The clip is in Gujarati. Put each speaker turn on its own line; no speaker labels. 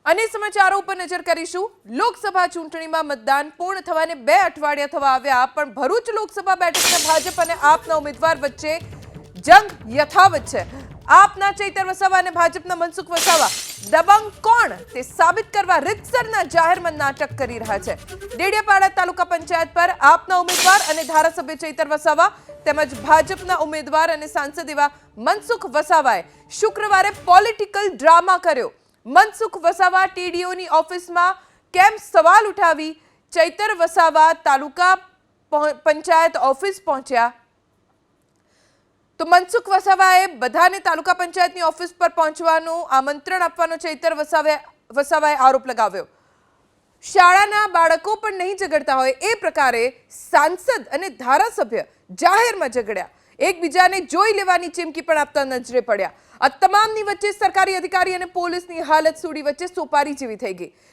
અને સમાચારો ઉપર નજર કરીશું। લોકસભા ચૂંટણીમાં મતદાન પૂર્ણ થવાને 2 અઠવાડિયા થવા આવ્યા, પણ ભરૂચ લોકસભા બેઠકના ભાજપ અને આપના ઉમેદવાર વચ્ચે જંગ યથાવત છે। આપના ચૈતર વસાવા અને ભાજપના મનસુખ વસાવા દબંગ કોણ તે સાબિત કરવા રીતસરના જાહેરમાં નાટક કરી રહ્યા છે। ડેડિયાપાડા તાલુકા પંચાયત પર આપના ઉમેદવાર અને ધારાસભ્ય ચૈતર વસાવા તેમજ ભાજપના ઉમેદવાર અને સાંસદ એવા મનસુખ વસાવાએ શુક્રવારે પોલિટિકલ ડ્રામા કર્યો। મનસુખ વસાવા ટીડીઓની ઓફિસમાં કેમ સવાલ ઉઠાવી ચૈતર વસાવા તાલુકા પંચાયત ઓફિસ પહોંચ્યા તો મનસુખ વસાવાએ બધાને તાલુકા પંચાયતની ઓફિસ પર પહોંચવાનું આમંત્રણ આપવાનો ચૈતર વસાવાએ આરોપ લગાવ્યો। શાળાના બાળકો પણ નહીં ઝઘડતા હોય એ પ્રકારે સાંસદ અને ધારાસભ્ય જાહેરમાં ઝઘડ્યા, એકબીજાને જોઈ લેવાની ચીમકી પણ આપતા નજરે પડ્યા। આ તમામની વચ્ચે સરકારી અધિકારી અને પોલીસની હાલત સૂડી વચ્ચે સોપારી જેવી થઈ ગઈ।